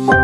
Hi,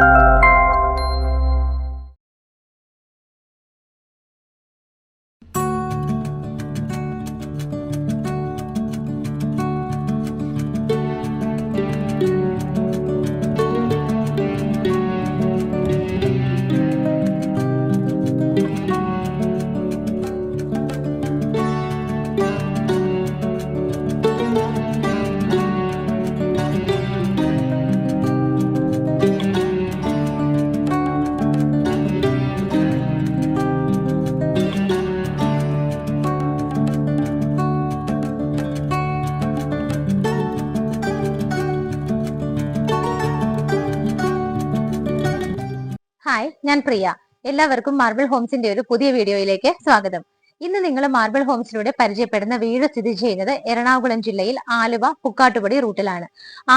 ഞാൻ പ്രിയ. എല്ലാവർക്കും marble ഹോംസിന്റെ ഒരു പുതിയ വീഡിയോയിലേക്ക് സ്വാഗതം. ഇന്ന് നിങ്ങൾ മാർബിൾ ഹോംസിലൂടെ പരിചയപ്പെടുന്ന വീട് സ്ഥിതി ചെയ്യുന്നത് എറണാകുളം ജില്ലയിൽ ആലുവ പുക്കാട്ടുപടി റൂട്ടിലാണ്.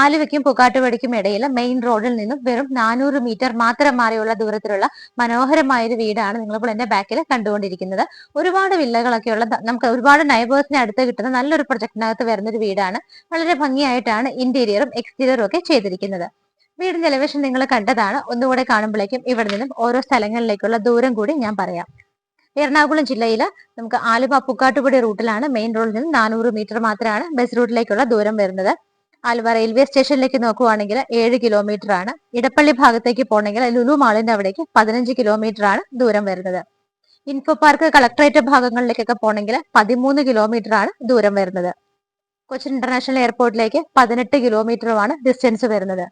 ആലുവയ്ക്കും പുക്കാട്ടുപടിക്കും ഇടയിൽ മെയിൻ റോഡിൽ നിന്നും വെറും 400 മീറ്റർ മാത്രം മാറിയുള്ള ദൂരത്തിലുള്ള മനോഹരമായ ഒരു വീടാണ് നിങ്ങളിപ്പോൾ എന്റെ ബാക്കിൽ കണ്ടുകൊണ്ടിരിക്കുന്നത്. ഒരുപാട് വില്ലകളൊക്കെ ഉള്ള, നമുക്ക് ഒരുപാട് നൈബേഴ്സിനെ അടുത്ത് കിട്ടുന്ന നല്ലൊരു പ്രൊജക്ടിനകത്ത് വരുന്ന ഒരു വീടാണ്. വളരെ ഭംഗിയായിട്ടാണ് ഇന്റീരിയറും എക്സ്റ്റീരിയറും ഒക്കെ ചെയ്തിരിക്കുന്നത്. വീടിന്റെ എലിവേഷൻ നിങ്ങൾ കണ്ടതാണ്. ഒന്നുകൂടെ കാണുമ്പോഴേക്കും ഇവിടെ നിന്നും ഓരോ സ്ഥലങ്ങളിലേക്കുള്ള ദൂരം കൂടി ഞാൻ പറയാം. എറണാകുളം ജില്ലയിൽ നമുക്ക് ആലുവ പുക്കാട്ടുപടി റൂട്ടിലാണ്. മെയിൻ റോഡിൽ നിന്ന് 400 മീറ്റർ മാത്രമാണ് ബസ് റൂട്ടിലേക്കുള്ള ദൂരം വരുന്നത്. ആലുവ റെയിൽവേ സ്റ്റേഷനിലേക്ക് നോക്കുവാണെങ്കിൽ 7 കിലോമീറ്റർ ആണ്. ഇടപ്പള്ളി ഭാഗത്തേക്ക് പോകണമെങ്കിൽ ലുലു മാളിന്റെ അവിടേക്ക് 15 കിലോമീറ്റർ ആണ് ദൂരം വരുന്നത്. ഇൻഫോ പാർക്ക് കളക്ടറേറ്റ് ഭാഗങ്ങളിലേക്കൊക്കെ പോകണമെങ്കിൽ 13 കിലോമീറ്റർ ആണ് ദൂരം വരുന്നത്. കൊച്ചിൻ ഇന്റർനാഷണൽ എയർപോർട്ടിലേക്ക് 18 കിലോമീറ്ററുമാണ് ഡിസ്റ്റൻസ് വരുന്നത്.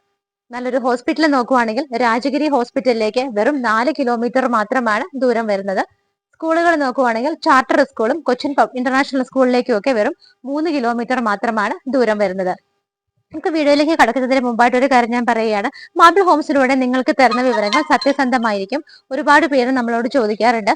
നല്ലൊരു ഹോസ്പിറ്റൽ നോക്കുവാണെങ്കിൽ രാജഗിരി ഹോസ്പിറ്റലിലേക്ക് വെറും 4 കിലോമീറ്റർ മാത്രമാണ് ദൂരം വരുന്നത്. സ്കൂളുകൾ നോക്കുവാണെങ്കിൽ ചാർട്ടർ സ്കൂളും കൊച്ചിൻ ഇന്റർനാഷണൽ സ്കൂളിലേക്കും ഒക്കെ വെറും 3 കിലോമീറ്റർ മാത്രമാണ് ദൂരം വരുന്നത്. നമുക്ക് വീഡിയോയിലേക്ക് കടക്കുന്നതിന് മുമ്പായിട്ട് ഒരു കാര്യം ഞാൻ പറയുകയാണ്. മാർബിൾ ഹോംസിലൂടെ നിങ്ങൾക്ക് തരുന്ന വിവരങ്ങൾ സത്യസന്ധമായിരിക്കും. ഒരുപാട് പേര് നമ്മളോട് ചോദിക്കാറുണ്ട്,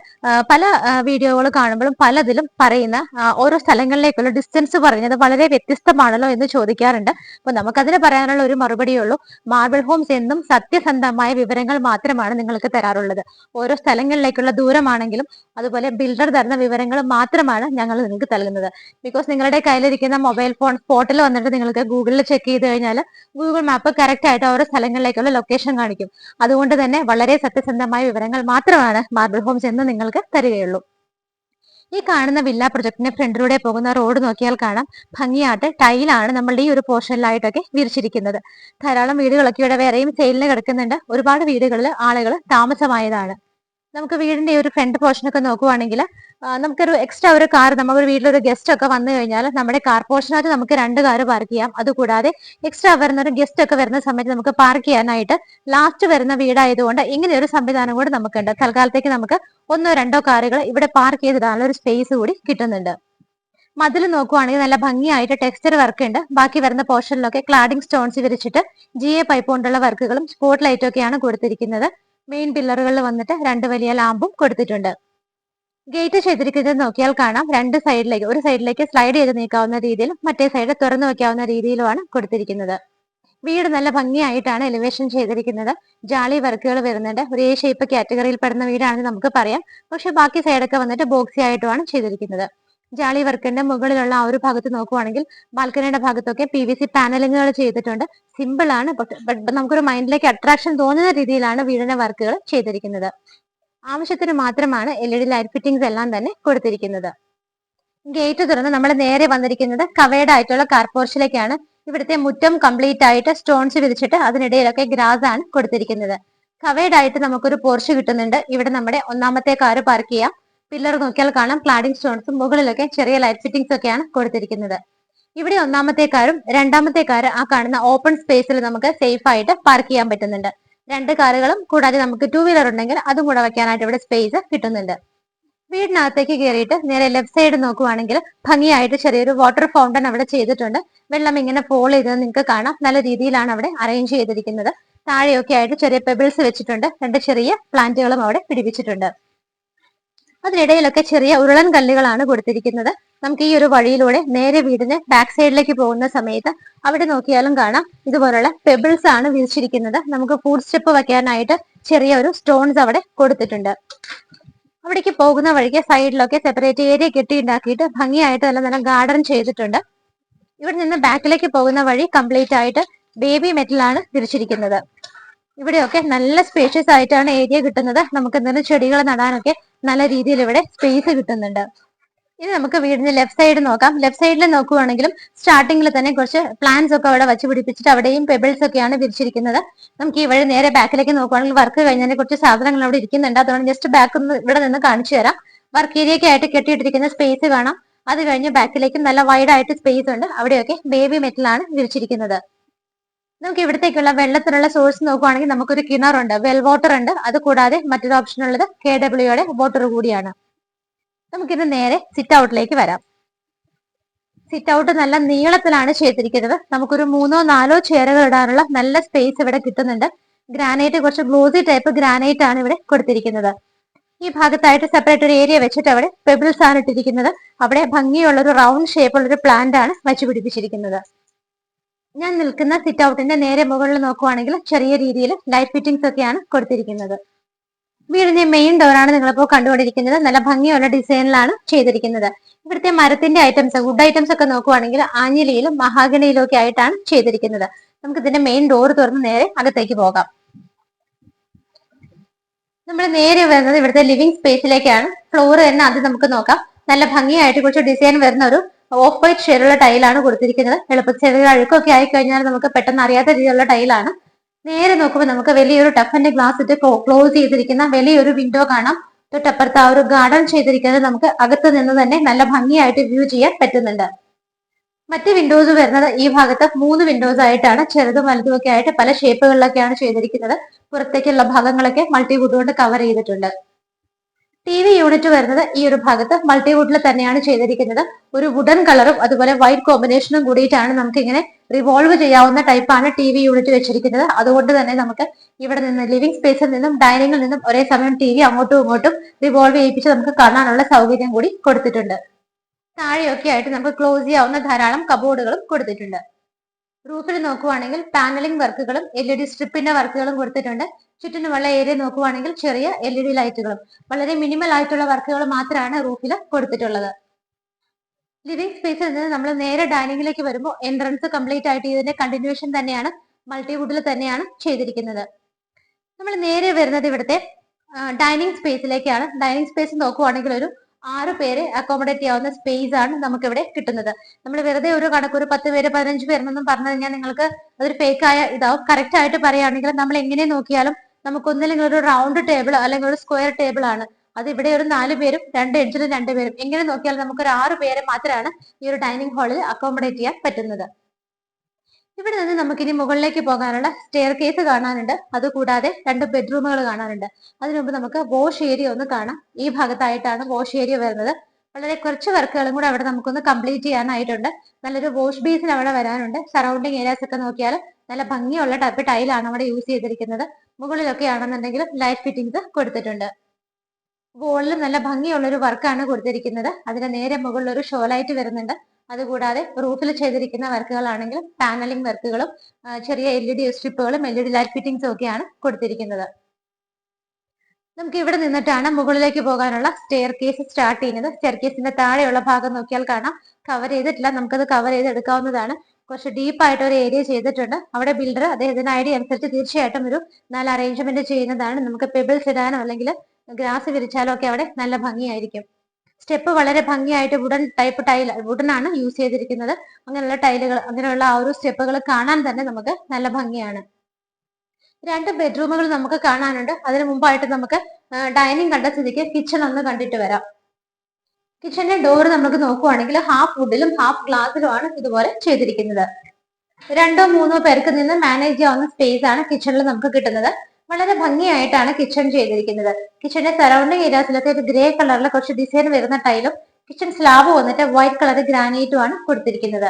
പല വീഡിയോകൾ കാണുമ്പോഴും പലതിലും പറയുന്ന ഓരോ സ്ഥലങ്ങളിലേക്കുള്ള ഡിസ്റ്റൻസ് പറയുന്നത് വളരെ വ്യത്യസ്തമാണല്ലോ എന്ന് ചോദിക്കാറുണ്ട്. അപ്പൊ നമുക്കതിന് പറയാനുള്ള ഒരു മറുപടിയേ ഉള്ളൂ. മാർബിൾ ഹോംസ് എന്നും സത്യസന്ധമായ വിവരങ്ങൾ മാത്രമാണ് നിങ്ങൾക്ക് തരാറുള്ളത്. ഓരോ സ്ഥലങ്ങളിലേക്കുള്ള ദൂരമാണെങ്കിലും അതുപോലെ ബിൽഡർ തരുന്ന വിവരങ്ങൾ മാത്രമാണ് ഞങ്ങൾ നിങ്ങൾക്ക് നൽകുന്നത്. ബിക്കോസ് നിങ്ങളുടെ കയ്യിലിരിക്കുന്ന മൊബൈൽ ഫോൺ സ്പോട്ടിൽ വന്നിട്ട് നിങ്ങൾക്ക് ഗൂഗിളിൽ ചെക്ക് ചെയ്ത് കഴിഞ്ഞാൽ ഗൂഗിൾ മാപ്പ് കറക്റ്റ് ആയിട്ട് ഓരോ സ്ഥലങ്ങളിലേക്കുള്ള ലൊക്കേഷൻ കാണിക്കും. അതുകൊണ്ട് തന്നെ വളരെ സത്യസന്ധമായ വിവരങ്ങൾ മാത്രമാണ് മാർബിൾ ഹോംസ് എന്ന് നിങ്ങൾക്ക് തരികയുള്ളൂ. ഈ കാണുന്ന വില്ല പ്രൊജക്ടിന്റെ ഫ്രണ്ടിലൂടെ പോകുന്ന റോഡ് നോക്കിയാൽ കാണാം, ഭംഗിയായിട്ട് ടൈലാണ് നമ്മളുടെ ഈ ഒരു പോർഷനിലായിട്ടൊക്കെ വിരിച്ചിരിക്കുന്നത്. ധാരാളം വീടുകളൊക്കെ ഇവിടെ വേറെയും സെയിലിന് കിടക്കുന്നുണ്ട്. ഒരുപാട് വീടുകളിൽ ആളുകൾ താമസമായതാണ്. നമുക്ക് വീടിന്റെ ഒരു ഫ്രണ്ട് പോർഷൻ ഒക്കെ നോക്കുവാണെങ്കിൽ നമുക്കൊരു എക്സ്ട്രാ ഒരു കാർ, നമ്മുടെ വീട്ടിലൊരു ഗസ്റ്റ് ഒക്കെ വന്നു കഴിഞ്ഞാൽ നമ്മുടെ കാർ പോർഷനകത്ത് നമുക്ക് 2 കാർ പാർക്ക് ചെയ്യാം. അതുകൂടാതെ എക്സ്ട്രാ വരുന്ന ഒരു ഗസ്റ്റ് ഒക്കെ വരുന്ന സമയത്ത് നമുക്ക് പാർക്ക് ചെയ്യാനായിട്ട് ലാസ്റ്റ് വരുന്ന വീടായതുകൊണ്ട് ഇങ്ങനെ ഒരു സംവിധാനം കൂടി നമുക്കുണ്ട്. തൽക്കാലത്തേക്ക് നമുക്ക് 1-2 കാറുകൾ ഇവിടെ പാർക്ക് ചെയ്തിടാനുള്ള ഒരു സ്പേസ് കൂടി കിട്ടുന്നുണ്ട്. മതിൽ നോക്കുവാണെങ്കിൽ നല്ല ഭംഗിയായിട്ട് ടെക്സ്ചർ വർക്ക് ഉണ്ട്. ബാക്കി വരുന്ന പോർഷനിലൊക്കെ ക്ലാഡിംഗ് സ്റ്റോൺസ് വിരിച്ചിട്ട് GA പൈപ്പ് കൊണ്ടുള്ള വർക്കുകളും സ്പോട്ട് ലൈറ്റും ഒക്കെയാണ് കൊടുത്തിരിക്കുന്നത്. മെയിൻ പില്ലറുകളിൽ വന്നിട്ട് 2 വലിയ ലാമ്പും കൊടുത്തിട്ടുണ്ട്. ഗേറ്റ് ചെയ്തിരിക്കുന്നത് നോക്കിയാൽ കാണാം, 2 സൈഡിലേക്ക്, ഒരു സൈഡിലേക്ക് സ്ലൈഡ് ചെയ്ത് നീക്കാവുന്ന രീതിയിലും മറ്റേ സൈഡ് തുറന്നു വെക്കാവുന്ന രീതിയിലുമാണ് കൊടുത്തിരിക്കുന്നത്. വീട് നല്ല ഭംഗിയായിട്ടാണ് എലിവേഷൻ ചെയ്തിരിക്കുന്നത്. ജാളി വർക്കുകൾ വരുന്നുണ്ട്. ഒരു A ഷേപ്പ് കാറ്റഗറിയിൽ പെടുന്ന വീടാണെന്ന് നമുക്ക് പറയാം. പക്ഷെ ബാക്കി സൈഡൊക്കെ വന്നിട്ട് ബോക്സി ആയിട്ടുമാണ് ചെയ്തിരിക്കുന്നത്. ജാളി വർക്കിന്റെ മുകളിലുള്ള ആ ഒരു ഭാഗത്ത് നോക്കുവാണെങ്കിൽ ബാൽക്കണിയുടെ ഭാഗത്തൊക്കെ PVC പാനലിങ്ങുകൾ ചെയ്തിട്ടുണ്ട്. സിമ്പിൾ ആണ്, നമുക്കൊരു മൈൻഡിലേക്ക് അട്രാക്ഷൻ തോന്നുന്ന രീതിയിലാണ് വീടിന്റെ വർക്കുകൾ ചെയ്തിരിക്കുന്നത്. ആവശ്യത്തിന് മാത്രമാണ് LED ലൈറ്റ് ഫിറ്റിംഗ്സ് എല്ലാം തന്നെ കൊടുത്തിരിക്കുന്നത്. ഗേറ്റ് തുറന്ന് നമ്മൾ നേരെ വന്നിരിക്കുന്നത് കവേർഡ് ആയിട്ടുള്ള കാർ പോർച്ചിലേക്കാണ്. ഇവിടുത്തെ മുറ്റം കംപ്ലീറ്റ് ആയിട്ട് സ്റ്റോൺസ് വിരിച്ചിട്ട് അതിനിടയിലൊക്കെ ഗ്രാസ് ആണ് കൊടുത്തിരിക്കുന്നത്. കവേർഡ് ആയിട്ട് നമുക്കൊരു പോർച്ച് കിട്ടുന്നുണ്ട്. ഇവിടെ നമ്മുടെ ഒന്നാമത്തെ കാർ പാർക്ക് ചെയ്യാം. പില്ലർ നോക്കിയാൽ കാണാം, ക്ലാഡിംഗ് സ്റ്റോൺസും മുകളിലൊക്കെ ചെറിയ ലൈറ്റ് ഫിറ്റിംഗ്സ് ഒക്കെയാണ് കൊടുത്തിരിക്കുന്നത്. ഇവിടെ ഒന്നാമത്തെ കാറും രണ്ടാമത്തെ കാർ ആ കാണുന്ന ഓപ്പൺ സ്പേസിൽ നമുക്ക് സേഫ് ആയിട്ട് പാർക്ക് ചെയ്യാൻ പറ്റുന്നുണ്ട്. 2 കാറുകളും കൂടാതെ നമുക്ക് 2 വീലർ ഉണ്ടെങ്കിൽ അതും കൂടെ വെക്കാനായിട്ട് ഇവിടെ സ്പേസ് കിട്ടുന്നുണ്ട്. വീടിനകത്തേക്ക് കയറിയിട്ട് നേരെ ലെഫ്റ്റ് സൈഡ് നോക്കുവാണെങ്കിൽ ഭംഗിയായിട്ട് ചെറിയൊരു വാട്ടർ ഫൗണ്ടൻ അവിടെ ചെയ്തിട്ടുണ്ട്. വെള്ളം ഇങ്ങനെ ഫോൾ ചെയ്തത് നിങ്ങൾക്ക് കാണാം. നല്ല രീതിയിലാണ് അവിടെ അറേഞ്ച് ചെയ്തിരിക്കുന്നത്. താഴെയൊക്കെ ആയിട്ട് ചെറിയ പെബിൾസ് വെച്ചിട്ടുണ്ട്. 2 ചെറിയ പ്ലാന്റുകളും അവിടെ പിടിപ്പിച്ചിട്ടുണ്ട്. അതിനിടയിലൊക്കെ ചെറിയ ഉരുളൻ കല്ലുകളാണ് കൊടുത്തിരിക്കുന്നത്. നമുക്ക് ഈ ഒരു വഴിയിലൂടെ നേരെ വീടിന് ബാക്ക് സൈഡിലേക്ക് പോകുന്ന സമയത്ത് അവിടെ നോക്കിയാലും കാണാം, ഇതുപോലുള്ള പെബിൾസ് ആണ് വിരിച്ചിരിക്കുന്നത്. നമുക്ക് ഫുഡ് സ്റ്റെപ്പ് വെക്കാനായിട്ട് ചെറിയ ഒരു സ്റ്റോൺസ് അവിടെ കൊടുത്തിട്ടുണ്ട്. അവിടേക്ക് പോകുന്ന വഴിക്ക് സൈഡിലൊക്കെ സെപ്പറേറ്റ് ഏരിയ കെട്ടി ഉണ്ടാക്കിയിട്ട് ഭംഗിയായിട്ട് നല്ല ഗാർഡൻ ചെയ്തിട്ടുണ്ട്. ഇവിടെ നിന്ന് ബാക്കിലേക്ക് പോകുന്ന വഴി കംപ്ലീറ്റ് ആയിട്ട് ബേബി മെറ്റലാണ് തിരിച്ചിരിക്കുന്നത്. ഇവിടെയൊക്കെ നല്ല സ്പേഷ്യസ് ആയിട്ടാണ് ഏരിയ കിട്ടുന്നത്. നമുക്ക് എന്തെങ്കിലും ചെടികൾ നടാനൊക്കെ നല്ല രീതിയിൽ ഇവിടെ സ്പേസ് കിട്ടുന്നുണ്ട്. ഇനി നമുക്ക് വീടിന്റെ ലെഫ്റ്റ് സൈഡ് നോക്കാം. ലെഫ്റ്റ് സൈഡിൽ നോക്കുവാണെങ്കിലും സ്റ്റാർട്ടിങ്ങിൽ തന്നെ കുറച്ച് പ്ലാന്റ്സ് ഒക്കെ അവിടെ വച്ച് പിടിപ്പിച്ചിട്ട് അവിടെയും പെബിൾസ് ഒക്കെയാണ് വിരിച്ചിരിക്കുന്നത്. നമുക്ക് ഈ വഴി നേരെ ബാക്കിലേക്ക് നോക്കുവാണെങ്കിൽ വർക്ക് കഴിഞ്ഞതിന് കുറച്ച് സാധനങ്ങൾ അവിടെ ഇരിക്കുന്നുണ്ട്. അതുകൊണ്ട് ജസ്റ്റ് ബാക്ക് ഇവിടെ നിന്ന് കാണിച്ചു തരാം. വർക്ക് ഏരിയയ്ക്ക് ആയിട്ട് കെട്ടിയിട്ടിരിക്കുന്ന സ്പേസ് കാണാം. അത് കഴിഞ്ഞ് ബാക്കിലേക്ക് നല്ല വൈഡ് ആയിട്ട് സ്പേസ് ഉണ്ട്. അവിടെയൊക്കെ ബേബി മെറ്റലാണ് വിരിച്ചിരിക്കുന്നത്. നമുക്ക് ഇവിടത്തേക്കുള്ള വെള്ളത്തിനുള്ള സോഴ്സ് നോക്കുവാണെങ്കിൽ നമുക്കൊരു കിണറുണ്ട്, വെൽ വാട്ടർ ഉണ്ട്. അത് കൂടാതെ മറ്റൊരു ഓപ്ഷൻ ഉള്ളത് KWയുടെ വാട്ടർ കൂടിയാണ്. നമുക്കിത് നേരെ സിറ്റ് ഔട്ടിലേക്ക് വരാം. സിറ്റ് ഔട്ട് നല്ല നീളത്തിലാണ് ചെയ്തിരിക്കുന്നത്. നമുക്കൊരു 3-4 ചെയറുകൾ ഇടാനുള്ള നല്ല സ്പേസ് ഇവിടെ കിട്ടുന്നുണ്ട്. ഗ്രാനൈറ്റ് കുറച്ച് ഗ്ലോസി ടൈപ്പ് ഗ്രാനൈറ്റ് ആണ് ഇവിടെ കൊടുത്തിരിക്കുന്നത്. ഈ ഭാഗത്തായിട്ട് സെപ്പറേറ്റ് ഒരു ഏരിയ വെച്ചിട്ട് അവിടെ പെബിൾസ് ആണ് ഇട്ടിരിക്കുന്നത്. അവിടെ ഭംഗിയുള്ള ഒരു റൗണ്ട് ഷേപ്പുള്ള ഒരു പ്ലാന്റ് ആണ് വച്ചു പിടിപ്പിച്ചിരിക്കുന്നത്. ഞാൻ നിൽക്കുന്ന സിറ്റ് ഔട്ടിന്റെ നേരെ മുകളിൽ നോക്കുവാണെങ്കിൽ ചെറിയ രീതിയിൽ ലൈറ്റ് ഫിറ്റിംഗ്സ് ഒക്കെയാണ് കൊടുത്തിരിക്കുന്നത്. വീടിന്റെ മെയിൻ ഡോറാണ് നിങ്ങളിപ്പോൾ കണ്ടുകൊണ്ടിരിക്കുന്നത്. നല്ല ഭംഗിയുള്ള ഡിസൈനിലാണ് ചെയ്തിരിക്കുന്നത്. ഇവിടുത്തെ മരത്തിന്റെ ഐറ്റംസ്, വുഡ് ഐറ്റംസ് ഒക്കെ നോക്കുവാണെങ്കിൽ ആഞ്ഞിലിയിലും മഹാഗണിയിലും ഒക്കെ ആയിട്ടാണ് ചെയ്തിരിക്കുന്നത്. നമുക്ക് ഇതിന്റെ മെയിൻ ഡോർ തുറന്ന് നേരെ അകത്തേക്ക് പോകാം. നമ്മൾ നേരെ വരുന്നത് ഇവിടുത്തെ ലിവിംഗ് സ്പേസിലേക്കാണ്. ഫ്ലോർ തന്നെ അത് നമുക്ക് നോക്കാം. നല്ല ഭംഗിയായിട്ട് കുറച്ച് ഡിസൈൻ വരുന്ന ഒരു ഓഫ് വൈറ്റ് ഷെയ്ഡുള്ള ടൈലാണ് കൊടുത്തിരിക്കുന്നത്. എളുപ്പത്തിൽ ചെറിയ അഴുക്കൊക്കെ ആയി കഴിഞ്ഞാൽ നമുക്ക് പെട്ടെന്ന് അറിയാത്ത രീതിയിലുള്ള ടൈലാണ്. നേരെ നോക്കുമ്പോൾ നമുക്ക് വലിയൊരു ടഫിന്റെ ഗ്ലാസ് ഇട്ട് ക്ലോസ് ചെയ്തിരിക്കുന്ന വലിയൊരു വിൻഡോ കാണാം. തൊട്ടപ്പുറത്ത് ആ ഒരു ഗാർഡൻ ചെയ്തിരിക്കുന്നത് നമുക്ക് അകത്ത് നിന്ന് തന്നെ നല്ല ഭംഗിയായിട്ട് വ്യൂ ചെയ്യാൻ പറ്റുന്നുണ്ട്. മറ്റ് വിൻഡോസ് വരുന്നത് ഈ ഭാഗത്ത് 3 വിൻഡോസ് ആയിട്ടാണ്. ചെറുതും വലുതും ഒക്കെ ആയിട്ട് പല ഷേപ്പുകളിലൊക്കെയാണ് ചെയ്തിരിക്കുന്നത്. പുറത്തേക്കുള്ള ഭാഗങ്ങളൊക്കെ മൾട്ടിവുഡ് കൊണ്ട് കവർ ചെയ്തിട്ടുണ്ട്. TV യൂണിറ്റ് വരുന്നത് ഈ ഒരു ഭാഗത്ത് മൾട്ടിവുഡിൽ തന്നെയാണ് ചെയ്തിരിക്കുന്നത്. ഒരു വുഡൻ കളറും അതുപോലെ വൈറ്റ് കോമ്പിനേഷനും കൂടിയിട്ടാണ് നമുക്ക് ഇങ്ങനെ റിവോൾവ് ചെയ്യാവുന്ന ടൈപ്പാണ് TV യൂണിറ്റ് വെച്ചിരിക്കുന്നത്. അതുകൊണ്ട് തന്നെ നമുക്ക് ഇവിടെ നിന്ന് ലിവിംഗ് സ്പേസിൽ നിന്നും ഡൈനിങ്ങിൽ നിന്നും ഒരേ സമയം TV അങ്ങോട്ടും ഇങ്ങോട്ടും റിവോൾവ് ചെയ്യിപ്പിച്ച് നമുക്ക് കാണാനുള്ള സൗകര്യം കൂടി കൊടുത്തിട്ടുണ്ട്. താഴെയൊക്കെ ആയിട്ട് നമുക്ക് ക്ലോസ് ചെയ്യാവുന്ന ധാരാളം കബോർഡുകളും കൊടുത്തിട്ടുണ്ട്. റൂഫിൽ നോക്കുവാണെങ്കിൽ പാനലിംഗ് വർക്കുകളും LED സ്ട്രിപ്പിന്റെ വർക്കുകളും കൊടുത്തിട്ടുണ്ട്. ചുറ്റിനുമുള്ള ഏരിയ നോക്കുവാണെങ്കിൽ ചെറിയ LED ലൈറ്റുകളും വളരെ മിനിമൽ ആയിട്ടുള്ള വർക്കുകൾ മാത്രമാണ് റൂഫിൽ കൊടുത്തിട്ടുള്ളത്. ലിവിംഗ് സ്പേസിൽ നിന്ന് നമ്മൾ നേരെ ഡൈനിങ്ങിലേക്ക് വരുമ്പോൾ എൻട്രൻസ് കംപ്ലീറ്റ് ആയിട്ട് ഇതിന്റെ കണ്ടിന്യൂഷൻ തന്നെയാണ്, മൾട്ടിവുഡിൽ തന്നെയാണ് ചെയ്തിരിക്കുന്നത്. നമ്മൾ നേരെ വരുന്നത് ഇവിടുത്തെ ഡൈനിങ് സ്പേസിലേക്കാണ്. ഡൈനിങ് സ്പേസ് നോക്കുവാണെങ്കിൽ ഒരു 6 പേരെ അക്കോമഡേറ്റ് ചെയ്യാവുന്ന സ്പേസ് ആണ് നമുക്ക് ഇവിടെ കിട്ടുന്നത്. നമ്മൾ വെറുതെ ഒരു കണക്ക് ഒരു 10 പേര് 15 പേരെന്നൊന്നും പറഞ്ഞു കഴിഞ്ഞാൽ നിങ്ങൾക്ക് അതൊരു ഫേക്കായ ഇതാവും. കറക്റ്റ് ആയിട്ട് പറയുകയാണെങ്കിൽ നമ്മൾ എങ്ങനെ നോക്കിയാലും നമുക്ക് ഒന്നില്ലെങ്കിൽ ഒരു റൗണ്ട് ടേബിൾ അല്ലെങ്കിൽ ഒരു സ്ക്വയർ ടേബിൾ ആണ്. അത് ഇവിടെ ഒരു 4 പേരും 2 എഡ്ജിലും 2 പേരും എങ്ങനെ നോക്കിയാലും നമുക്ക് ഒരു 6 പേരെ മാത്രമാണ് ഈ ഒരു ഡൈനിങ് ഹാളിൽ അക്കോമഡേറ്റ് ചെയ്യാൻ പറ്റുന്നത്. ഇവിടെ നിന്ന് നമുക്കിനി മുകളിലേക്ക് പോകാനുള്ള സ്റ്റെയർ കേസ് കാണാനുണ്ട്. അതുകൂടാതെ 2 ബെഡ്റൂമുകൾ കാണാനുണ്ട്. അതിനു മുമ്പ് നമുക്ക് വാഷ് ഏരിയ ഒന്ന് കാണാം. ഈ ഭാഗത്തായിട്ടാണ് വാഷ് ഏരിയ വരുന്നത്. വളരെ കുറച്ച് വർക്കുകളും കൂടെ അവിടെ നമുക്കൊന്ന് കംപ്ലീറ്റ് ചെയ്യാനായിട്ടുണ്ട്. നല്ലൊരു വാഷ് ബേസിൻ അവിടെ വരാനുണ്ട്. സറൗണ്ടിങ് ഏരിയാസ് ഒക്കെ നോക്കിയാൽ നല്ല ഭംഗിയുള്ള ടൈപ്പ് ടൈലാണ് അവിടെ യൂസ് ചെയ്തിരിക്കുന്നത്. മുകളിലൊക്കെ ആണെന്നുണ്ടെങ്കിൽ ലൈറ്റ് ഫിറ്റിംഗ്സ് കൊടുത്തിട്ടുണ്ട്. വോളിലും നല്ല ഭംഗിയുള്ള ഒരു വർക്കാണ് കൊടുത്തിരിക്കുന്നത്. അതിന് നേരെ മുകളിൽ ഒരു ഷോ ലൈറ്റ് വരുന്നുണ്ട്. അതുകൂടാതെ റൂഫിൽ ചെയ്തിരിക്കുന്ന വർക്കുകളാണെങ്കിൽ പാനലിംഗ് വർക്കുകളും ചെറിയ LED സ്ട്രിപ്പുകളും LED ലൈറ്റ് ഫിറ്റിംഗ്സും ഒക്കെയാണ് കൊടുത്തിരിക്കുന്നത്. നമുക്ക് ഇവിടെ നിന്നിട്ടാണ് മുകളിലേക്ക് പോകാനുള്ള സ്റ്റെയർ കേസ് സ്റ്റാർട്ട് ചെയ്യുന്നത്. സ്റ്റെയർ കേസിന്റെ താഴെയുള്ള ഭാഗം നോക്കിയാൽ കാണാം കവർ ചെയ്തിട്ടില്ല. നമുക്കത് കവർ ചെയ്ത് എടുക്കാവുന്നതാണ്. കുറച്ച് ഡീപ്പായിട്ട് ഒരു ഏരിയ ചെയ്തിട്ടുണ്ട്. അവിടെ ബിൽഡർ അദ്ദേഹത്തിന്റെ ഐഡിയ അനുസരിച്ച് തീർച്ചയായിട്ടും ഒരു നല്ല അറേഞ്ച്മെന്റ് ചെയ്യുന്നതാണ്. നമുക്ക് പെബിൾസ് ഇടാനോ അല്ലെങ്കിൽ ഗ്രാസ് വിരിച്ചാലോ ഒക്കെ അവിടെ നല്ല ഭംഗിയായിരിക്കും. സ്റ്റെപ്പ് വളരെ ഭംഗിയായിട്ട് വുഡൻ ടൈപ്പ് ടൈൽ, വുഡൻ ആണ് യൂസ് ചെയ്തിരിക്കുന്നത്. അങ്ങനെയുള്ള ടൈലുകൾ, അങ്ങനെയുള്ള ആ ഒരു സ്റ്റെപ്പുകൾ കാണാൻ തന്നെ നമുക്ക് നല്ല ഭംഗിയാണ്. 2 ബെഡ്റൂമുകൾ നമുക്ക് കാണാനുണ്ട്. അതിനു മുമ്പായിട്ട് നമുക്ക് ഡൈനിങ് കണ്ട സ്ഥിതിക്ക് കിച്ചൺ ഒന്ന് കണ്ടിട്ട് വരാം. കിച്ചന്റെ ഡോർ നമുക്ക് നോക്കുവാണെങ്കിൽ ഹാഫ് വുഡിലും ഹാഫ് ഗ്ലാസിലുമാണ് ഇതുപോലെ ചെയ്തിരിക്കുന്നത്. 2-3 പേർക്ക് നിന്ന് മാനേജ് ചെയ്യാവുന്ന സ്പേസ് ആണ് കിച്ചണിൽ നമുക്ക് കിട്ടുന്നത്. വളരെ ഭംഗിയായിട്ടാണ് കിച്ചൺ ചെയ്തിരിക്കുന്നത്. കിച്ചന്റെ സറൗണ്ടിങ് ഏരിയാസിലൊക്കെ ഒരു ഗ്രേ കളറിൽ കുറച്ച് ഡിസൈൻ വരുന്ന ടൈലും കിച്ചൺ സ്ലാബ് വന്നിട്ട് വൈറ്റ് കളർ ഗ്രാനൈറ്റും ആണ് കൊടുത്തിരിക്കുന്നത്.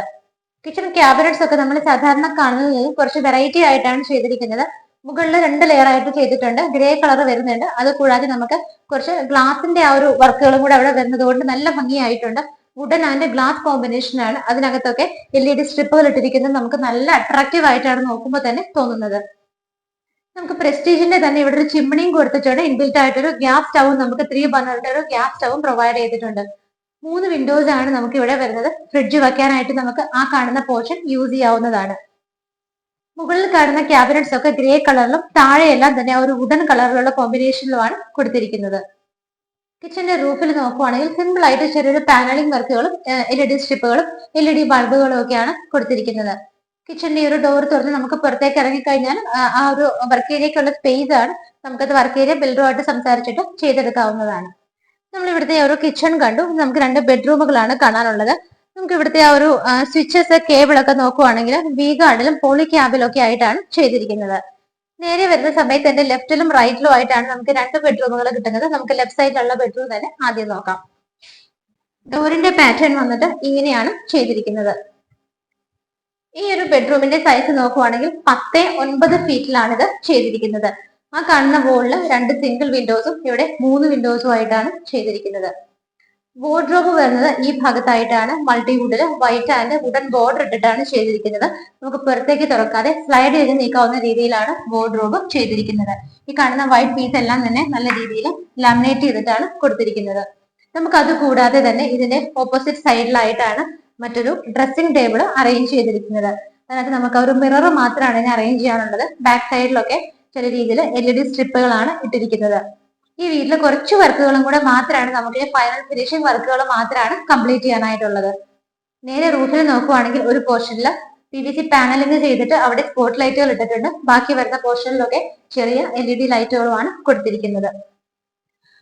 കിച്ചൺ ക്യാബിനറ്റ്സ് ഒക്കെ നമ്മൾ സാധാരണ കാണുന്നതിൽ കുറച്ച് വെറൈറ്റി ആയിട്ടാണ് ചെയ്തിരിക്കുന്നത്. മുകളിൽ 2 ലെയർ ആയിട്ട് ചെയ്തിട്ടുണ്ട്. ഗ്രേ കളർ വരുന്നുണ്ട്. അത് കൂടാതെ നമുക്ക് കുറച്ച് ഗ്ലാസിന്റെ ആ ഒരു വർക്കുകളും കൂടെ അവിടെ വരുന്നത് കൊണ്ട് നല്ല ഭംഗിയായിട്ടുണ്ട്. വുഡൻ ആൻഡ് ഗ്ലാസ് കോമ്പിനേഷൻ ആണ്. അതിനകത്തൊക്കെ LED സ്ട്രിപ്പുകൾ ഇട്ടിരിക്കുന്നത് നമുക്ക് നല്ല അട്രാക്റ്റീവ് ആയിട്ടാണ് നോക്കുമ്പോൾ തന്നെ തോന്നുന്നത്. നമുക്ക് പ്രസ്റ്റീജിന്റെ തന്നെ ഇവിടെ ഒരു ചിമ്മിണിയും കൊടുത്തിട്ടുണ്ട്. ഇൻബിൽറ്റ് ആയിട്ടൊരു ഗ്യാസ് സ്റ്റൗ, നമുക്ക് 3 ബർണറുടെ ഒരു ഗ്യാസ് സ്റ്റൗവും പ്രൊവൈഡ് ചെയ്തിട്ടുണ്ട്. 3 വിൻഡോസ് ആണ് നമുക്ക് ഇവിടെ വരുന്നത്. ഫ്രിഡ്ജ് വെക്കാനായിട്ട് നമുക്ക് ആ കാണുന്ന പോർഷൻ യൂസ് ചെയ്യാവുന്നതാണ്. മുകളിൽ കാണുന്ന ക്യാബിനറ്റ്സ് ഒക്കെ ഗ്രേ കളറിലും താഴെയെല്ലാം തന്നെ ഒരു വുഡൻ കളറിലുള്ള കോമ്പിനേഷനിലുമാണ് കൊടുത്തിരിക്കുന്നത്. കിച്ചന്റെ റൂഫിൽ നോക്കുവാണെങ്കിൽ സിമ്പിൾ ആയിട്ട് ചെറിയൊരു പാനലിംഗ് വർക്കുകളും LED സ്ട്രിപ്പുകളും LED ബൾബുകളും ഒക്കെയാണ് കൊടുത്തിരിക്കുന്നത്. കിച്ചന്റെ ഒരു ഡോർ തുറന്ന് നമുക്ക് പുറത്തേക്ക് ഇറങ്ങിക്കഴിഞ്ഞാൽ ആ ഒരു വർക്ക് ഏരിയക്കുള്ള സ്പേസ് ആണ്. നമുക്കത് വർക്ക് ഏരിയ ബിൽഡറുമായിട്ട് സംസാരിച്ചിട്ട് ചെയ്തെടുക്കാവുന്നതാണ്. നമ്മൾ ഇവിടുത്തെ ഒരു കിച്ചൺ കണ്ടു. നമുക്ക് 2 ബെഡ്റൂമുകളാണ് കാണാനുള്ളത്. നമുക്ക് ഇവിടുത്തെ ആ ഒരു സ്വിച്ചസ് കേബിൾ ഒക്കെ നോക്കുവാണെങ്കിൽ വി ഗാർഡിലും പോളി ക്യാബിലും ഒക്കെ ആയിട്ടാണ് ചെയ്തിരിക്കുന്നത്. നേരെ വരുന്ന സമയത്ത് എന്റെ ലെഫ്റ്റിലും റൈറ്റിലും ആയിട്ടാണ് നമുക്ക് 2 ബെഡ്റൂമുകൾ കിട്ടുന്നത്. നമുക്ക് ലെഫ്റ്റ് സൈഡിലുള്ള ബെഡ്റൂം തന്നെ ആദ്യം നോക്കാം. ഡോറിന്റെ പാറ്റേൺ വന്നിട്ട് ഇങ്ങനെയാണ് ചെയ്തിരിക്കുന്നത്. ഈ ഒരു ബെഡ്റൂമിന്റെ സൈസ് നോക്കുവാണെങ്കിൽ 10-9 ഫീറ്റിലാണ് ഇത് ചെയ്തിരിക്കുന്നത്. ആ കാണുന്ന വോളിൽ 2 സിംഗിൾ വിൻഡോസും ഇവിടെ 3 വിൻഡോസും ആയിട്ടാണ് ചെയ്തിരിക്കുന്നത്. വാർഡ്രോബ് വരുന്നത് ഈ ഭാഗത്തായിട്ടാണ്. മൾട്ടിവുഡിൽ വൈറ്റ് ആൻഡ് വുഡൻ ബോർഡർ ഇട്ടിട്ടാണ് ചെയ്തിരിക്കുന്നത്. നമുക്ക് പുറത്തേക്ക് തുറക്കാതെ സ്ലൈഡ് ചെയ്ത് നീക്കാവുന്ന രീതിയിലാണ് വാർഡ്രോബ് ചെയ്തിരിക്കുന്നത്. ഈ കാണുന്ന വൈറ്റ് പീസ് എല്ലാം തന്നെ നല്ല രീതിയിൽ ലാമിനേറ്റ് ചെയ്തിട്ടാണ് കൊടുത്തിരിക്കുന്നത്. നമുക്ക് അത് കൂടാതെ തന്നെ ഇതിന്റെ ഓപ്പോസിറ്റ് സൈഡിലായിട്ടാണ് മറ്റൊരു ഡ്രസ്സിംഗ് ടേബിൾ അറേഞ്ച് ചെയ്തിരിക്കുന്നത്. അതിനകത്ത് നമുക്ക് ഒരു മിറർ മാത്രമാണ് ഇതിനെ അറേഞ്ച് ചെയ്യാനുള്ളത്. ബാക്ക് സൈഡിലൊക്കെ ചെറിയ രീതിയിൽ LED സ്ട്രിപ്പുകളാണ് ഇട്ടിരിക്കുന്നത്. ഈ വീട്ടിൽ കുറച്ച് വർക്കുകളും കൂടെ മാത്രമാണ് നമുക്ക് ഫൈനൽ ഫിനിഷിംഗ് വർക്കുകൾ മാത്രമാണ് കംപ്ലീറ്റ് ചെയ്യാനായിട്ടുള്ളത്. നേരെ റൂഫിൽ നോക്കുവാണെങ്കിൽ ഒരു പോർഷനിൽ PVC പാനലിംഗ് ചെയ്തിട്ട് അവിടെ സ്പോട്ട് ലൈറ്റുകൾ ഇട്ടിട്ടുണ്ട്. ബാക്കി വരുന്ന പോർഷനിലൊക്കെ ചെറിയ LED ലൈറ്റുകളുമാണ് കൊടുത്തിരിക്കുന്നത്.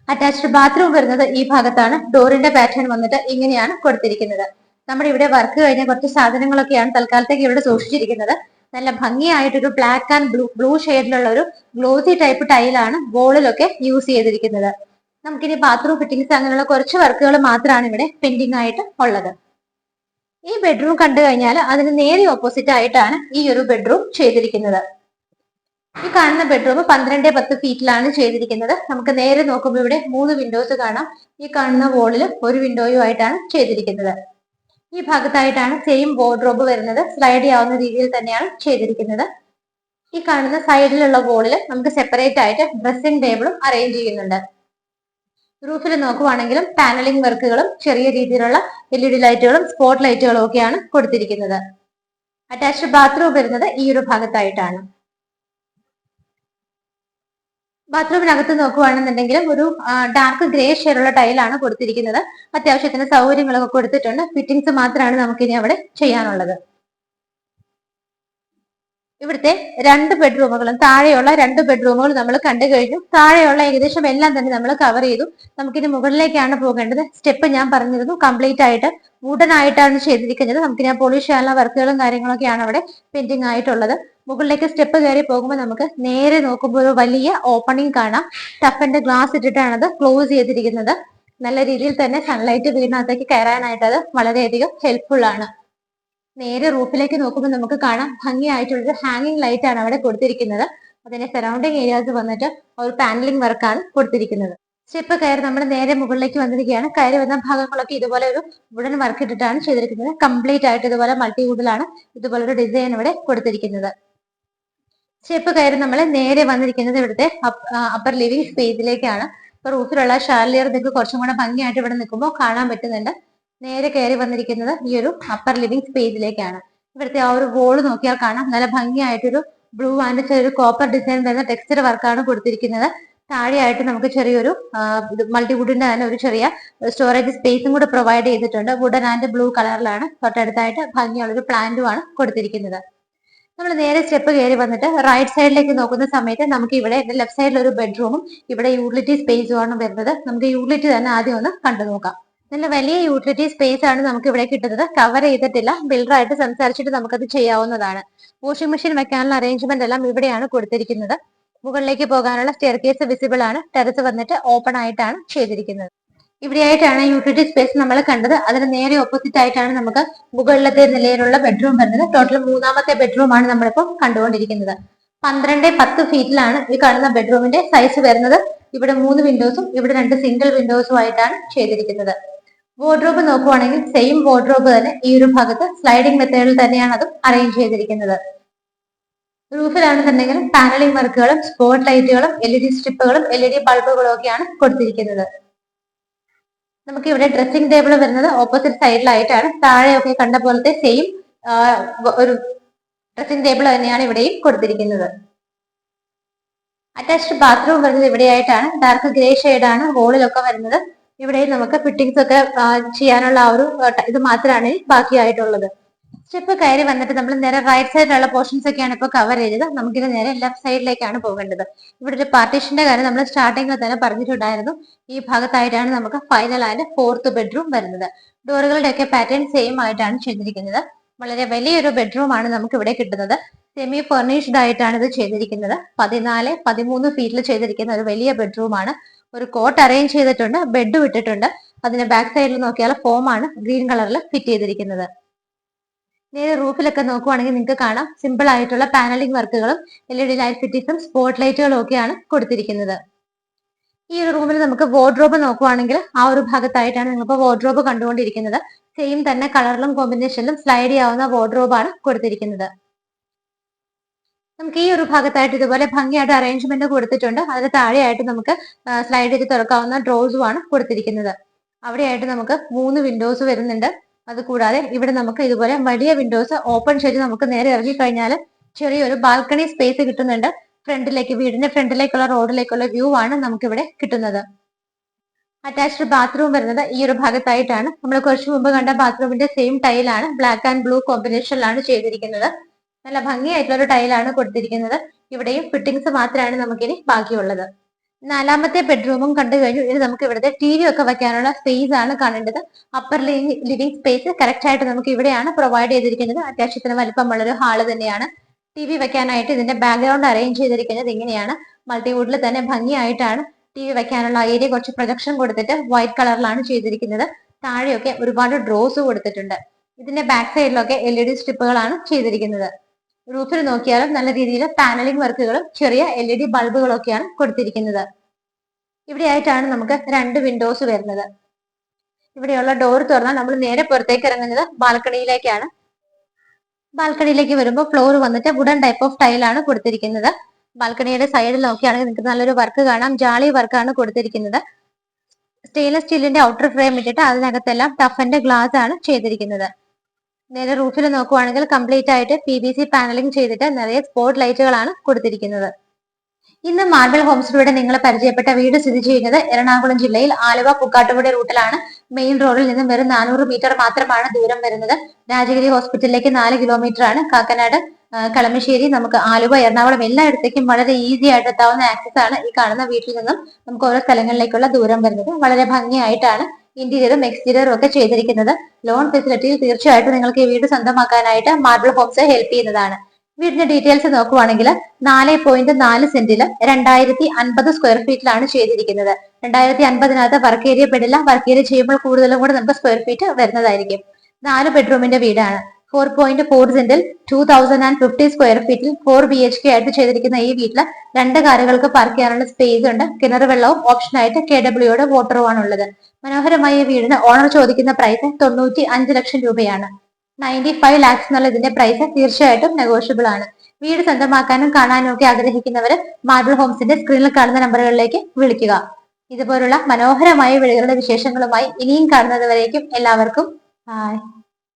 അറ്റാച്ച്ഡ് ബാത്റൂം വരുന്നത് ഈ ഭാഗത്താണ്. ഡോറിന്റെ പാറ്റേൺ വന്നിട്ട് ഇങ്ങനെയാണ് കൊടുത്തിരിക്കുന്നത്. നമ്മുടെ ഇവിടെ വർക്ക് കഴിഞ്ഞ കുറച്ച് സാധനങ്ങളൊക്കെയാണ് തൽക്കാലത്തേക്ക് ഇവിടെ സൂക്ഷിച്ചിരിക്കുന്നത്. നല്ല ഭംഗിയായിട്ടൊരു ബ്ലാക്ക് ആൻഡ് ബ്ലൂ ഷെയ്ഡിലുള്ള ഒരു ഗ്ലോസി ടൈപ്പ് ടൈലാണ് വോളിലൊക്കെ യൂസ് ചെയ്തിരിക്കുന്നത്. നമുക്കിനി ബാത്റൂം ഫിറ്റിംഗ്സ് അങ്ങനെയുള്ള കുറച്ച് വർക്കുകൾ മാത്രമാണ് ഇവിടെ പെൻഡിങ് ആയിട്ട് ഉള്ളത്. ഈ ബെഡ്റൂം കണ്ടു കഴിഞ്ഞാൽ അതിന് നേരെ ഓപ്പോസിറ്റ് ആയിട്ടാണ് ഈ ഒരു ബെഡ്റൂം ചെയ്തിരിക്കുന്നത്. ഈ കാണുന്ന ബെഡ്റൂം 12-10 ഫീറ്റിലാണ് ചെയ്തിരിക്കുന്നത്. നമുക്ക് നേരെ നോക്കുമ്പോൾ ഇവിടെ 3 വിൻഡോസ് കാണാം. ഈ കാണുന്ന വോളിൽ ഒരു വിൻഡോയും ആയിട്ടാണ് ചെയ്തിരിക്കുന്നത്. ഈ ഭാഗത്തായിട്ടാണ് സെയിം വാർഡ്രോബ് വരുന്നത്. സ്ലൈഡ് ചെയ്യാവുന്ന രീതിയിൽ തന്നെയാണ് ചെയ്തിരിക്കുന്നത്. ഈ കാണുന്ന സൈഡിലുള്ള വോളിൽ നമുക്ക് സെപ്പറേറ്റ് ആയിട്ട് ഡ്രസ്സിംഗ് ടേബിളും അറേഞ്ച് ചെയ്യുന്നുണ്ട്. റൂഫിൽ നോക്കുവാണെങ്കിലും പാനലിംഗ് വർക്കുകളും ചെറിയ രീതിയിലുള്ള LED ലൈറ്റുകളും സ്പോട്ട് ലൈറ്റുകളും ഒക്കെയാണ് കൊടുത്തിരിക്കുന്നത്. അറ്റാച്ച്ഡ് ബാത്റൂം വരുന്നത് ഈ ഒരു ഭാഗത്തായിട്ടാണ്. ബാത്റൂമിനകത്ത് നോക്കുകയാണെന്നുണ്ടെങ്കിലും ഒരു ഡാർക്ക് ഗ്രേ ഷെയ്ഡുള്ള ടൈലാണ് കൊടുത്തിരിക്കുന്നത്. അത്യാവശ്യത്തിന് സൗകര്യങ്ങളൊക്കെ കൊടുത്തിട്ടുണ്ട്. ഫിറ്റിംഗ്സ് മാത്രമാണ് നമുക്കിനി അവിടെ ചെയ്യാനുള്ളത്. ഇവിടുത്തെ 2 ബെഡ്റൂമുകളും താഴെയുള്ള 2 ബെഡ്റൂമുകൾ നമ്മൾ കണ്ടു കഴിഞ്ഞു. താഴെയുള്ള ഏകദേശം എല്ലാം തന്നെ നമ്മൾ കവർ ചെയ്തു. നമുക്കിനി മുകളിലേക്കാണ് പോകേണ്ടത്. സ്റ്റെപ്പ് ഞാൻ പറഞ്ഞിരുന്നു കംപ്ലീറ്റ് ആയിട്ട് വുഡൻ ആയിട്ടാണ് ചെയ്തിരിക്കുന്നത്. നമുക്ക് ഞാൻ പോളിഷ് ചെയ്യാനുള്ള വർക്കുകളും കാര്യങ്ങളൊക്കെയാണ് അവിടെ പെൻഡിങ് ആയിട്ടുള്ളത്. മുകളിലേക്ക് സ്റ്റെപ്പ് കയറി പോകുമ്പോൾ നമുക്ക് നേരെ നോക്കുമ്പോൾ ഒരു വലിയ ഓപ്പണിംഗ് കാണാം. ടഫിന്റെ ഗ്ലാസ് ഇട്ടിട്ടാണ് അത് ക്ലോസ് ചെയ്തിരിക്കുന്നത്. നല്ല രീതിയിൽ തന്നെ സൺലൈറ്റ് വീടിനകത്തേക്ക് കയറാനായിട്ട് അത് വളരെയധികം ഹെൽപ്ഫുൾ ആണ്. നേരെ റൂഫിലേക്ക് നോക്കുമ്പോൾ നമുക്ക് കാണാം ഭംഗിയായിട്ടുള്ളൊരു ഹാങ്ങിങ് ലൈറ്റ് ആണ് അവിടെ കൊടുത്തിരിക്കുന്നത്. അതിന്റെ സറൗണ്ടിങ് ഏരിയാസ് വന്നിട്ട് ഒരു പാനലിംഗ് വർക്കാണ് കൊടുത്തിരിക്കുന്നത്. സ്റ്റെപ്പ് കയറി നമ്മൾ നേരെ മുകളിലേക്ക് വന്നിരിക്കുകയാണ്. കയറി വന്ന ഭാഗങ്ങളൊക്കെ ഇതുപോലെ ഒരു വുഡൻ വർക്ക് ഇട്ടിട്ടാണ് ചെയ്തിരിക്കുന്നത്. കംപ്ലീറ്റ് ആയിട്ട് ഇതുപോലെ മൾട്ടിവുഡിലാണ് ഇതുപോലെ ഒരു ഡിസൈൻ ഇവിടെ കൊടുത്തിരിക്കുന്നത്. സ്റ്റെപ്പ് കയറി നമ്മൾ നേരെ വന്നിരിക്കുന്നത് ഇവിടുത്തെ അപ്പർ ലിവിംഗ് സ്പേസിലേക്കാണ്. ഇപ്പൊ റൂഫിലുള്ള ഷാർലിയർ നിങ്ങൾക്ക് കുറച്ചും കൂടെ ഭംഗിയായിട്ട് ഇവിടെ നിൽക്കുമ്പോൾ കാണാൻ പറ്റുന്നുണ്ട്. നേരെ കയറി വന്നിരിക്കുന്നത് ഈ ഒരു അപ്പർ ലിവിംഗ് സ്പേസിലേക്കാണ്. ഇവിടുത്തെ ആ ഒരു വോള് നോക്കിയാൽ കാണാം നല്ല ഭംഗിയായിട്ടൊരു ബ്ലൂ ആൻഡ് ചെറിയൊരു കോപ്പർ ഡിസൈൻ വരുന്ന ടെക്സ്ചർ വർക്കാണ് കൊടുത്തിരിക്കുന്നത്. താഴെയായിട്ട് നമുക്ക് ചെറിയൊരു മൾട്ടിവുഡിന്റെ തന്നെ ഒരു ചെറിയ സ്റ്റോറേജ് സ്പേസും കൂടെ പ്രൊവൈഡ് ചെയ്തിട്ടുണ്ട്. വുഡൻ ആൻഡ് ബ്ലൂ കളറിലാണ്. തൊട്ടടുത്തായിട്ട് ഭംഗിയുള്ള ഒരു പ്ലാന്റുമാണ് കൊടുത്തിരിക്കുന്നത്. നമ്മൾ നേരെ സ്റ്റെപ്പ് കയറി വന്നിട്ട് റൈറ്റ് സൈഡിലേക്ക് നോക്കുന്ന സമയത്ത് നമുക്ക് ഇവിടെ ലെഫ്റ്റ് സൈഡിൽ ഒരു ബെഡ്റൂമും ഇവിടെ യൂട്ടിലിറ്റി സ്പേസുമാണ് വരുന്നത്. നമുക്ക് യൂട്ടിലിറ്റി തന്നെ ആദ്യം ഒന്ന് കണ്ടു നോക്കാം. നല്ല വലിയ യൂട്ടിലിറ്റി സ്പേസ് ആണ് നമുക്ക് ഇവിടെ കിട്ടുന്നത്. കവർ ചെയ്തിട്ടില്ല. ബിൽഡറായിട്ട് സംസാരിച്ചിട്ട് നമുക്കത് ചെയ്യാവുന്നതാണ്. വാഷിംഗ് മെഷീൻ വെക്കാനുള്ള അറേഞ്ച്മെന്റ് എല്ലാം ഇവിടെയാണ് കൊടുത്തിരിക്കുന്നത്. മുകളിലേക്ക് പോകാനുള്ള സ്റ്റെയർ കേസ് വിസിബിൾ ആണ്. ടെറസ് വന്നിട്ട് ഓപ്പൺ ആയിട്ടാണ് ചെയ്തിരിക്കുന്നത്. ഇവിടെയായിട്ടാണ് യൂട്ടിലിറ്റി സ്പേസ് നമ്മൾ കണ്ടത്. അതിന് നേരെ ഓപ്പോസിറ്റ് ആയിട്ടാണ് നമുക്ക് മുകളിലത്തെ നിലയിലുള്ള ബെഡ്റൂം വരുന്നത്. ടോട്ടൽ 3ാമത്തെ ബെഡ്റൂം ആണ് നമ്മളിപ്പോൾ കണ്ടുകൊണ്ടിരിക്കുന്നത്. 12-10 ഫീറ്റിലാണ് ഈ കാണുന്ന ബെഡ്റൂമിന്റെ സൈസ് വരുന്നത്. ഇവിടെ 3 വിൻഡോസും ഇവിടെ 2 സിംഗിൾ വിൻഡോസും ആയിട്ടാണ് ചെയ്തിരിക്കുന്നത്. വാർഡ്രോബ് നോക്കുവാണെങ്കിൽ സെയിം വാർഡ്രോബ് തന്നെ ഈ ഒരു ഭാഗത്ത് സ്ലൈഡിംഗ് മെത്തേഡിൽ തന്നെയാണ് അതും അറേഞ്ച് ചെയ്തിരിക്കുന്നത്. റൂഫിലാണെന്നുണ്ടെങ്കിൽ പാനലിംഗ് വർക്കുകളും സ്പോട്ട് ലൈറ്റുകളും LED സ്ട്രിപ്പുകളും LED ബൾബുകളും ഒക്കെയാണ് കൊടുത്തിരിക്കുന്നത്. നമുക്ക് ഇവിടെ ഡ്രസ്സിംഗ് ടേബിൾ വരുന്നത് ഓപ്പോസിറ്റ് സൈഡിലായിട്ടാണ്. താഴെയൊക്കെ കണ്ട പോലത്തെ സെയിം ഒരു ഡ്രസ്സിംഗ് ടേബിൾ തന്നെയാണ് ഇവിടെയും കൊടുത്തിരിക്കുന്നത്. അറ്റാച്ച്ഡ് ബാത്റൂം വരുന്നത് ഇവിടെയായിട്ടാണ്. ഡാർക്ക് ഗ്രേ ഷെയ്ഡാണ് വോളിലൊക്കെ വരുന്നത്. ഇവിടെയും നമുക്ക് ഫിറ്റിംഗ്സ് ഒക്കെ ചെയ്യാനുള്ള ആ ഒരു ഇത് മാത്രമാണ് ബാക്കിയായിട്ടുള്ളത്. സ്റ്റെപ്പ് കയറി വന്നിട്ട് നമ്മൾ നേരെ റൈറ്റ് സൈഡിലുള്ള പോർഷൻസ് ഒക്കെയാണ് ഇപ്പോൾ കവർ ചെയ്തത്. നമുക്കിത് നേരെ ലെഫ്റ്റ് സൈഡിലേക്കാണ് പോകേണ്ടത്. ഇവിടെ ഒരു പാർട്ടീഷന്റെ കാര്യം നമ്മൾ സ്റ്റാർട്ടിങ്ങിൽ തന്നെ പറഞ്ഞിട്ടുണ്ടായിരുന്നു. ഈ ഭാഗത്തായിട്ടാണ് നമുക്ക് ഫൈനൽ ആൻഡ് ഫോർത്ത് ബെഡ്റൂം വരുന്നത്. ഡോറുകളുടെ ഒക്കെ പാറ്റേൺ സെയിം ആയിട്ടാണ് ചെയ്തിരിക്കുന്നത്. വളരെ വലിയൊരു ബെഡ്റൂം ആണ് നമുക്ക് ഇവിടെ കിട്ടുന്നത്. സെമി ഫർണിഷ്ഡ് ആയിട്ടാണ് ഇത് ചെയ്തിരിക്കുന്നത്. 14-13 ഫീറ്റിൽ ചെയ്തിരിക്കുന്ന ഒരു വലിയ ബെഡ്റൂം ആണ്. ഒരു കോട്ട് അറേഞ്ച് ചെയ്തിട്ടുണ്ട്, ബെഡ് വിട്ടിട്ടുണ്ട്. അതിന്റെ ബാക്ക് സൈഡിൽ നോക്കിയാൽ ഫോം ആണ് ഗ്രീൻ കളറിൽ ഫിറ്റ് ചെയ്തിരിക്കുന്നത്. നേരെ റൂഫിലൊക്കെ നോക്കുവാണെങ്കിൽ നിങ്ങൾക്ക് കാണാം സിമ്പിൾ ആയിട്ടുള്ള പാനലിംഗ് വർക്കുകളും LED ലൈറ്റ് ഫിറ്റിംഗ്സും സ്പോട്ട് ലൈറ്റുകളും ഒക്കെയാണ് കൊടുത്തിരിക്കുന്നത്. ഈ ഒരു റൂമിൽ നമുക്ക് വാർഡ്രോബ് നോക്കുവാണെങ്കിൽ ആ ഒരു ഭാഗത്തായിട്ടാണ് നിങ്ങൾക്ക് വാർഡ്രോബ് കണ്ടുകൊണ്ടിരിക്കുന്നത്. സെയിം തന്നെ കളറിലും കോമ്പിനേഷനിലും സ്ലൈഡ് ചെയ്യാവുന്ന വാർഡ്രോബാണ് കൊടുത്തിരിക്കുന്നത്. നമുക്ക് ഈ ഒരു ഭാഗത്തായിട്ട് ഇതുപോലെ ഭംഗിയായിട്ട് അറേഞ്ച്മെന്റ് കൊടുത്തിട്ടുണ്ട്. അതിന് താഴെയായിട്ട് നമുക്ക് സ്ലൈഡ് ചെയ്ത് തുറക്കാവുന്ന ഡ്രോസുമാണ് കൊടുത്തിരിക്കുന്നത്. അവിടെയായിട്ട് നമുക്ക് 3 വിൻഡോസ് വരുന്നുണ്ട്. അതുകൂടാതെ ഇവിടെ നമുക്ക് ഇതുപോലെ വലിയ വിൻഡോസ് ഓപ്പൺ ചെയ്ത് നമുക്ക് നേരെ ഇറങ്ങി കഴിഞ്ഞാൽ ചെറിയൊരു ബാൽക്കണി സ്പേസ് കിട്ടുന്നുണ്ട്. ഫ്രണ്ടിലേക്ക്, വീടിന്റെ ഫ്രണ്ടിലേക്കുള്ള റോഡിലേക്കുള്ള വ്യൂ ആണ് നമുക്ക് ഇവിടെ കിട്ടുന്നത്. അറ്റാച്ച്ഡ് ബാത്റൂം വരുന്നത് ഈ ഒരു ഭാഗത്തായിട്ടാണ്. നമ്മൾ കുറച്ചു മുമ്പ് കണ്ട ബാത്റൂമിന്റെ സെയിം ടൈലാണ്, ബ്ലാക്ക് ആൻഡ് ബ്ലൂ കോമ്പിനേഷനിലാണ് ചെയ്തിരിക്കുന്നത്. നല്ല ഭംഗിയായിട്ടുള്ള ഒരു ടൈലാണ് കൊടുത്തിരിക്കുന്നത്. ഇവിടെയും ഫിറ്റിംഗ്സ് മാത്രമാണ് നമുക്കിനി ബാക്കിയുള്ളത്. 4ാമത്തെ ബെഡ്റൂമും കണ്ടു കഴിഞ്ഞു. ഇനി നമുക്ക് ഇവിടുത്തെ TV ഒക്കെ വെക്കാനുള്ള സ്പേസ് ആണ് കാണേണ്ടത്. അപ്പർ ലിവിംഗ് സ്പേസ് കറക്റ്റ് ആയിട്ട് നമുക്ക് ഇവിടെയാണ് പ്രൊവൈഡ് ചെയ്തിരിക്കുന്നത്. അത്യാവശ്യത്തിന് വലിപ്പമുള്ള ഒരു ഹാള് തന്നെയാണ്. TV വെക്കാനായിട്ട് ഇതിന്റെ ബാക്ക്ഗ്രൗണ്ട് അറേഞ്ച് ചെയ്തിരിക്കുന്നത് ഇങ്ങനെയാണ്. മൾട്ടിവുഡിൽ തന്നെ ഭംഗിയായിട്ടാണ് TV വെക്കാനുള്ള ഏരിയ കുറച്ച് പ്രൊജക്ഷൻ കൊടുത്തിട്ട് വൈറ്റ് കളറിലാണ് ചെയ്തിരിക്കുന്നത്. താഴെയൊക്കെ ഒരുപാട് ഡ്രോസ് കൊടുത്തിട്ടുണ്ട്. ഇതിന്റെ ബാക്ക് സൈഡിലൊക്കെ LED സ്ട്രിപ്പുകളാണ് ചെയ്തിരിക്കുന്നത്. റൂഫിൽ നോക്കിയാലും നല്ല രീതിയിൽ പാനലിംഗ് വർക്കുകളും ചെറിയ LED ബൾബുകളൊക്കെയാണ് കൊടുത്തിരിക്കുന്നത്. ഇവിടെയായിട്ടാണ് നമുക്ക് 2 വിൻഡോസ് വരുന്നത്. ഇവിടെയുള്ള ഡോർ തുറന്നാൽ നമ്മൾ നേരെ പുറത്തേക്ക് ഇറങ്ങുന്നത് ബാൽക്കണിയിലേക്കാണ്. ബാൽക്കണിയിലേക്ക് വരുമ്പോൾ ഫ്ലോർ വന്നിട്ട് വുഡൻ ടൈപ്പ് ഓഫ് ടൈലാണ് കൊടുത്തിരിക്കുന്നത്. ബാൽക്കണിയുടെ സൈഡിൽ നോക്കിയാണെങ്കിൽ നിങ്ങൾക്ക് നല്ലൊരു വർക്ക് കാണാം. ജാളി വർക്കാണ് കൊടുത്തിരിക്കുന്നത്. സ്റ്റെയിൻലെസ് സ്റ്റീലിന്റെ ഔട്ടർ ഫ്രെയിം ഇട്ടിട്ട് അതിനകത്തെല്ലാം ടഫന്റെ ഗ്ലാസ് ആണ് ചെയ്തിരിക്കുന്നത്. നേരെ റൂഫിൽ നോക്കുവാണെങ്കിൽ കംപ്ലീറ്റ് ആയിട്ട് PVC പാനലിംഗ് ചെയ്തിട്ട് നിറയെ സ്പോട്ട് ലൈറ്റുകളാണ് കൊടുത്തിരിക്കുന്നത്. ഇന്ന് മാർബിൾ ഹോംസിലൂടെ നിങ്ങളെ പരിചയപ്പെട്ട വീട് സ്ഥിതി ചെയ്യുന്നത് എറണാകുളം ജില്ലയിൽ ആലുവ പുക്കാട്ടുപടി റൂട്ടിലാണ്. മെയിൻ റോഡിൽ നിന്നും വെറും 400 മീറ്റർ മാത്രമാണ് ദൂരം വരുന്നത്. രാജഗിരി ഹോസ്പിറ്റലിലേക്ക് 4 കിലോമീറ്റർ ആണ്. കാക്കനാട്, കളമശ്ശേരി, നമുക്ക് ആലുവ, എറണാകുളം എല്ലായിടത്തേക്കും വളരെ ഈസി ആയിട്ട് എത്താവുന്ന ആക്സസ് ആണ് ഈ കാണുന്ന വീട്ടിൽ നിന്നും നമുക്ക് ഓരോ സ്ഥലങ്ങളിലേക്കുള്ള ദൂരം വരുന്നത്. വളരെ ഭംഗിയായിട്ടാണ് ഇന്റീരിയറും എക്സ്റ്റീരിയറും ഒക്കെ ചെയ്തിരിക്കുന്നത്. ലോൺ ഫെസിലിറ്റിയിൽ തീർച്ചയായിട്ടും നിങ്ങൾക്ക് ഈ വീട് സ്വന്തമാക്കാനായിട്ട് മാർബിൾ ഹോംസ് ഹെൽപ്പ് ചെയ്യുന്നതാണ്. വീടിന്റെ ഡീറ്റെയിൽസ് നോക്കുവാണെങ്കിൽ 4.4 സെന്റിൽ 2050 സ്ക്വയർ ഫീറ്റിലാണ് ചെയ്തിരിക്കുന്നത്. 2050 വർക്ക് ഏരിയ പെടില്ല. വർക്ക് ഏരിയ ചെയ്യുമ്പോൾ കൂടുതലും കൂടെ നമുക്ക് സ്ക്വയർ ഫീറ്റ് വരുന്നതായിരിക്കും. 4 ബെഡ്റൂമിന്റെ വീടാണ്. 4.4 സെന്റിൽ 2050 സ്ക്വയർ ഫീറ്റിൽ 4 BHK ആയിട്ട് ചെയ്തിരിക്കുന്ന ഈ വീട്ടിൽ 2 കാറുകൾക്ക് പാർക്ക് ചെയ്യാനുള്ള സ്പേസ് ഉണ്ട്. കിണർ വെള്ളവും ഓപ്ഷനായിട്ട് KWയുടെ വാട്ടറുമാണ് ഉള്ളത്. മനോഹരമായ ഈ വീടിന് ഓണർ ചോദിക്കുന്ന പ്രൈസ് 95 ലക്ഷം രൂപയാണ്. 95 lakhs എന്നുള്ള ഇതിന്റെ പ്രൈസ് തീർച്ചയായിട്ടും നെഗോഷ്യബിൾ ആണ്. വീട് സ്വന്തമാക്കാനും കാണാനും ഒക്കെ ആഗ്രഹിക്കുന്നവര് മാർബിൾ ഹോംസിന്റെ സ്ക്രീനിൽ കാണുന്ന നമ്പറുകളിലേക്ക് വിളിക്കുക. ഇതുപോലുള്ള മനോഹരമായ വീടുകളുടെ വിശേഷങ്ങളുമായി ഇനിയും കാണുന്നത് വരേക്കും എല്ലാവർക്കും ബൈ.